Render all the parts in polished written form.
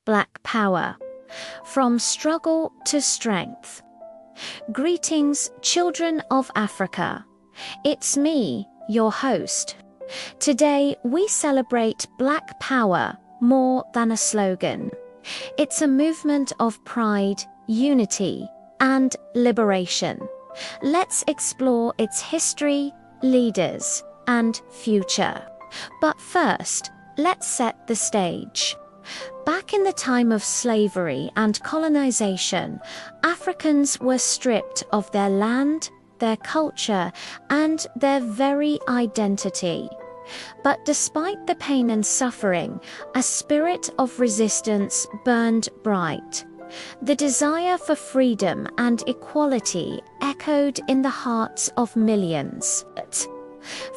Black Power: From Struggle to Strength. Greetings, children of Africa. It's me, your host. Today we celebrate Black Power more than a slogan. It's a movement of pride, unity, and liberation. Let's explore its history, leaders, and future. But first, let's set the stage. Back in the time of slavery and colonization, Africans were stripped of their land, their culture, and their very identity. But despite the pain and suffering, a spirit of resistance burned bright. The desire for freedom and equality echoed in the hearts of millions.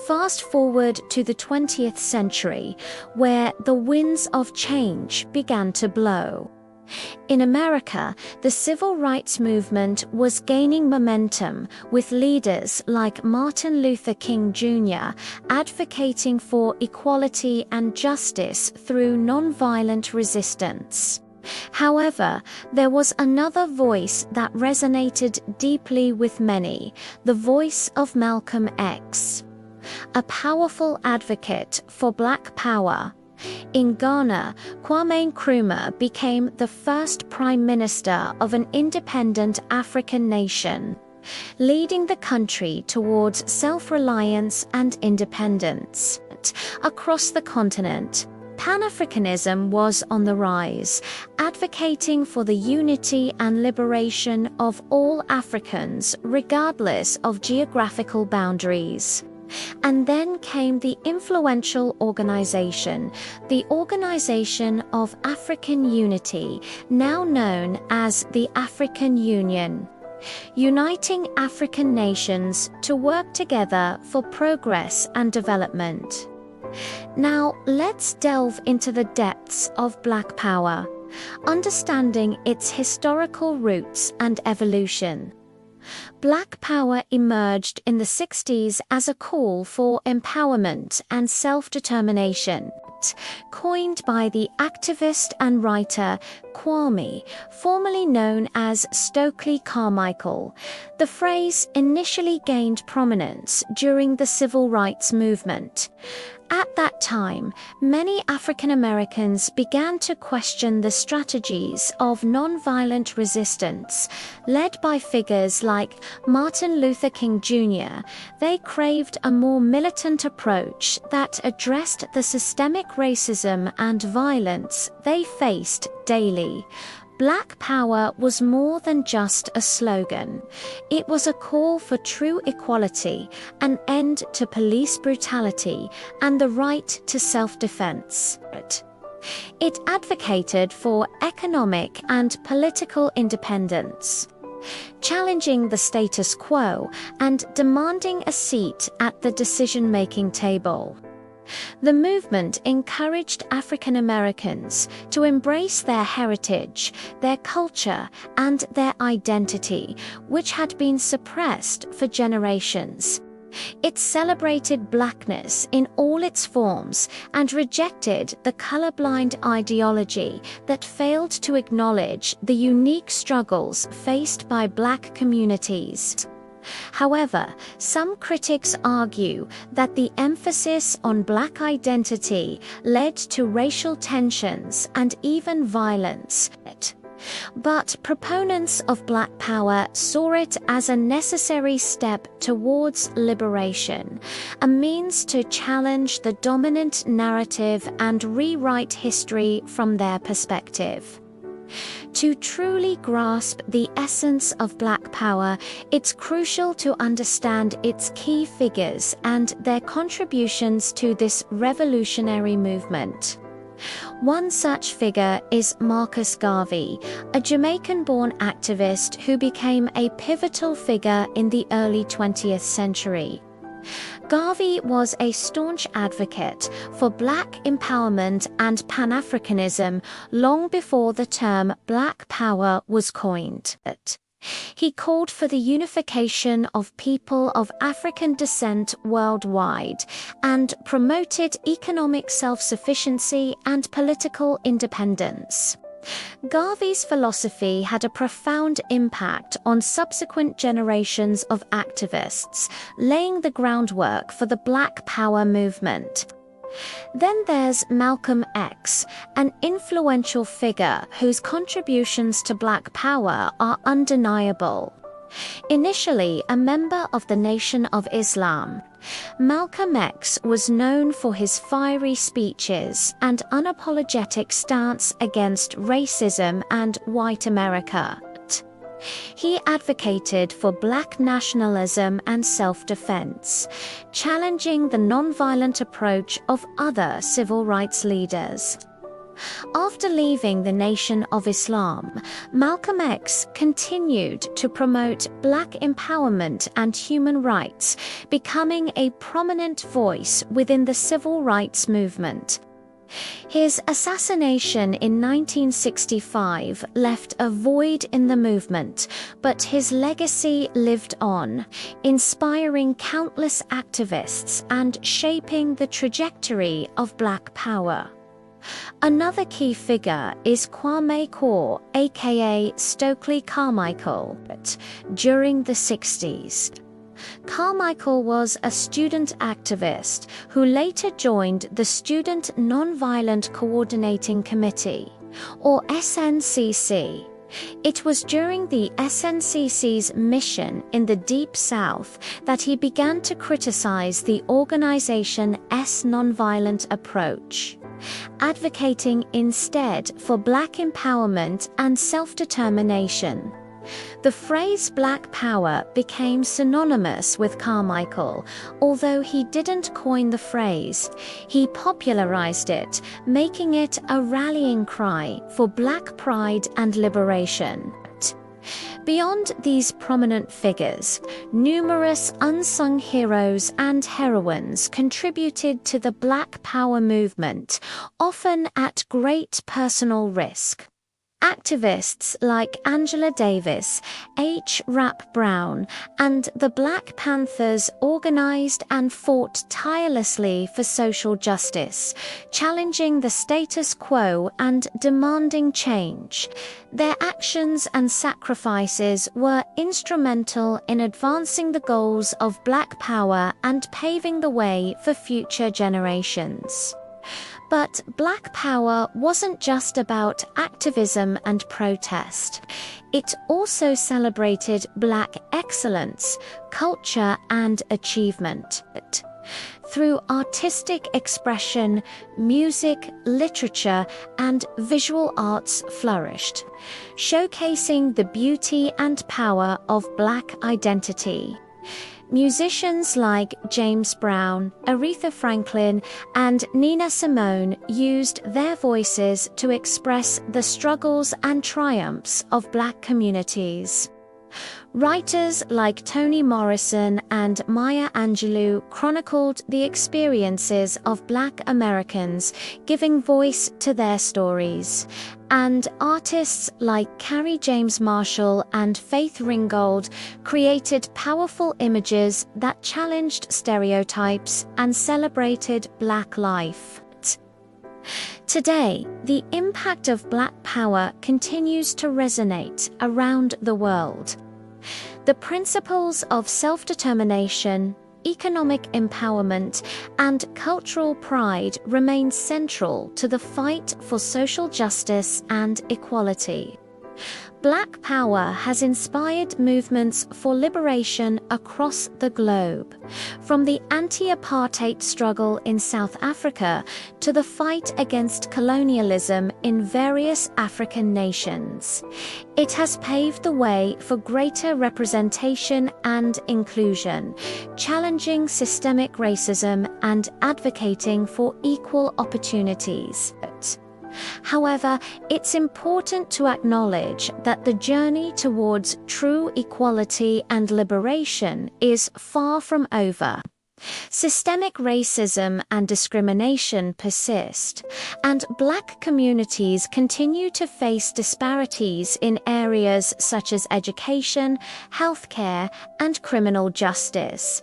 Fast forward to the 20th century, where the winds of change began to blow. In America, the civil rights movement was gaining momentum, with leaders like Martin Luther King Jr. advocating for equality and justice through nonviolent resistance. However, there was another voice that resonated deeply with many: the voice of Malcolm X. A powerful advocate for Black Power. In Ghana, Kwame Nkrumah became the first prime minister of an independent African nation, leading the country towards self-reliance and independence. Across the continent, Pan-Africanism was on the rise, advocating for the unity and liberation of all Africans regardless of geographical boundaries. And then came the influential organization, the Organization of African Unity, now known as the African Union, uniting African nations to work together for progress and development. Now, let's delve into the depths of Black Power, understanding its historical roots and evolution. Black Power emerged in the 60s as a call for empowerment and self-determination. Coined by the activist and writer Kwame, formerly known as Stokely Carmichael, the phrase initially gained prominence during the civil rights movement. At that time, many African Americans began to question the strategies of nonviolent resistance, led by figures like Martin Luther King Jr. They craved a more militant approach that addressed the systemic racism and violence they faced daily. Black Power was more than just a slogan. It was a call for true equality, an end to police brutality, and the right to self-defense. It advocated for economic and political independence, challenging the status quo and demanding a seat at the decision-making table. The movement encouraged African Americans to embrace their heritage, their culture, and their identity, which had been suppressed for generations. It celebrated blackness in all its forms and rejected the colorblind ideology that failed to acknowledge the unique struggles faced by Black communities. However, some critics argue that the emphasis on Black identity led to racial tensions and even violence. But proponents of Black Power saw it as a necessary step towards liberation, a means to challenge the dominant narrative and rewrite history from their perspective. To truly grasp the essence of Black Power, it's crucial to understand its key figures and their contributions to this revolutionary movement. One such figure is Marcus Garvey, a Jamaican-born activist who became a pivotal figure in the early 20th century. Garvey was a staunch advocate for Black empowerment and Pan-Africanism long before the term Black Power was coined. He called for the unification of people of African descent worldwide and promoted economic self-sufficiency and political independence. Garvey's philosophy had a profound impact on subsequent generations of activists, laying the groundwork for the Black Power movement. Then there's Malcolm X, an influential figure whose contributions to Black Power are undeniable. Initially a member of the Nation of Islam, Malcolm X was known for his fiery speeches and unapologetic stance against racism and white America. He advocated for Black nationalism and self-defense, challenging the nonviolent approach of other civil rights leaders. After leaving the Nation of Islam, Malcolm X continued to promote Black empowerment and human rights, becoming a prominent voice within the civil rights movement. His assassination in 1965 left a void in the movement, but his legacy lived on, inspiring countless activists and shaping the trajectory of Black Power. Another key figure is Kwame Core, aka Stokely Carmichael. During the 60s, Carmichael was a student activist who later joined the Student Nonviolent Coordinating Committee, or SNCC. It was during the SNCC's mission in the Deep South that he began to criticize the organization's nonviolent approach, advocating instead for Black empowerment and self-determination. The phrase Black Power became synonymous with Carmichael. Although he didn't coin the phrase, he popularized it, making it a rallying cry for Black pride and liberation. Beyond these prominent figures, numerous unsung heroes and heroines contributed to the Black Power movement, often at great personal risk. Activists like Angela Davis, H. Rap Brown, and the Black Panthers organized and fought tirelessly for social justice, challenging the status quo and demanding change. Their actions and sacrifices were instrumental in advancing the goals of Black Power and paving the way for future generations. But Black Power wasn't just about activism and protest. It also celebrated Black excellence, culture, and achievement. Through artistic expression, music, literature, and visual arts flourished, showcasing the beauty and power of Black identity. Musicians like James Brown, Aretha Franklin, and Nina Simone used their voices to express the struggles and triumphs of Black communities. Writers like Toni Morrison and Maya Angelou chronicled the experiences of Black Americans, giving voice to their stories. And artists like Carrie James Marshall and Faith Ringgold created powerful images that challenged stereotypes and celebrated Black life. Today, the impact of Black Power continues to resonate around the world. The principles of self-determination, economic empowerment, and cultural pride remain central to the fight for social justice and equality. Black Power has inspired movements for liberation across the globe, from the anti-apartheid struggle in South Africa to the fight against colonialism in various African nations. It has paved the way for greater representation and inclusion, challenging systemic racism and advocating for equal opportunities. However, it's important to acknowledge that the journey towards true equality and liberation is far from over. Systemic racism and discrimination persist, and Black communities continue to face disparities in areas such as education, healthcare, and criminal justice.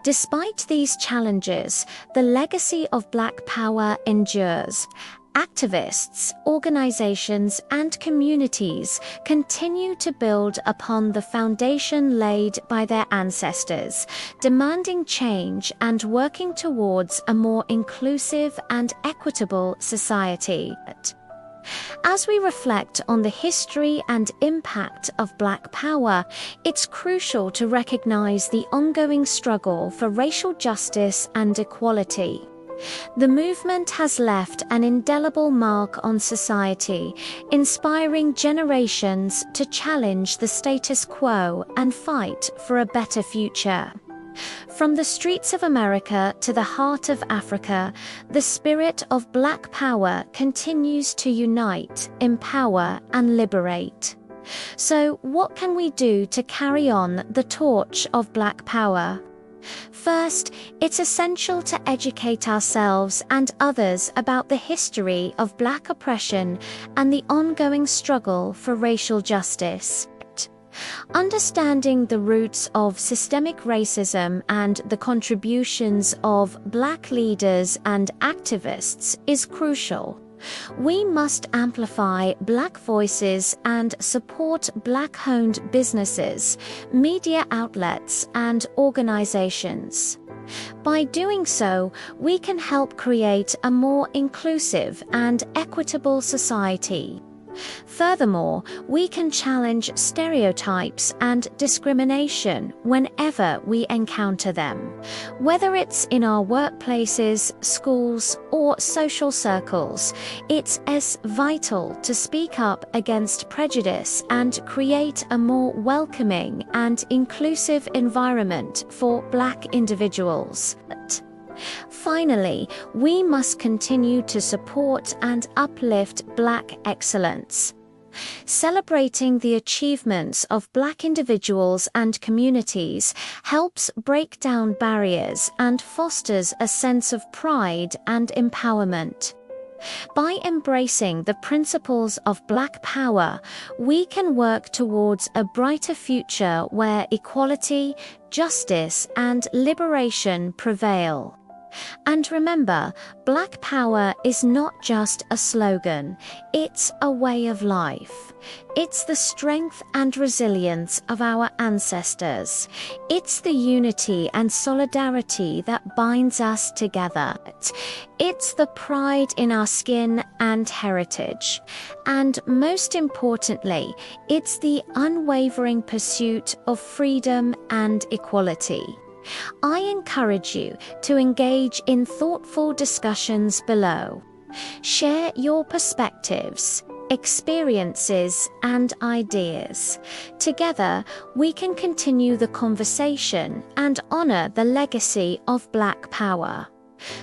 Despite these challenges, the legacy of Black Power endures. Activists, organizations, and communities continue to build upon the foundation laid by their ancestors, demanding change and working towards a more inclusive and equitable society. As we reflect on the history and impact of Black Power, it's crucial to recognize the ongoing struggle for racial justice and equality. The movement has left an indelible mark on society, inspiring generations to challenge the status quo and fight for a better future. From the streets of America to the heart of Africa, the spirit of Black Power continues to unite, empower, and liberate. So, what can we do to carry on the torch of Black Power? First, it's essential to educate ourselves and others about the history of Black oppression and the ongoing struggle for racial justice. Understanding the roots of systemic racism and the contributions of Black leaders and activists is crucial. We must amplify Black voices and support Black-owned businesses, media outlets, and organizations. By doing so, we can help create a more inclusive and equitable society. Furthermore, we can challenge stereotypes and discrimination whenever we encounter them, whether it's in our workplaces, schools, or social circles. It's as vital to speak up against prejudice and create a more welcoming and inclusive environment for Black individuals. Finally, we must continue to support and uplift Black excellence. Celebrating the achievements of Black individuals and communities helps break down barriers and fosters a sense of pride and empowerment. By embracing the principles of Black Power, we can work towards a brighter future where equality, justice, and liberation prevail. And remember, Black Power is not just a slogan, it's a way of life. It's the strength and resilience of our ancestors. It's the unity and solidarity that binds us together. It's the pride in our skin and heritage. And most importantly, it's the unwavering pursuit of freedom and equality. I encourage you to engage in thoughtful discussions below. Share your perspectives, experiences, and ideas. Together, we can continue the conversation and honor the legacy of Black Power.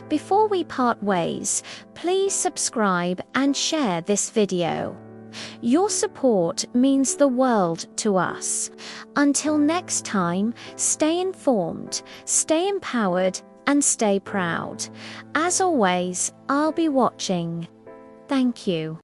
Before we part ways, please subscribe and share this video. Your support means the world to us. Until next time, stay informed, stay empowered, and stay proud. As always, I'll be watching. Thank you.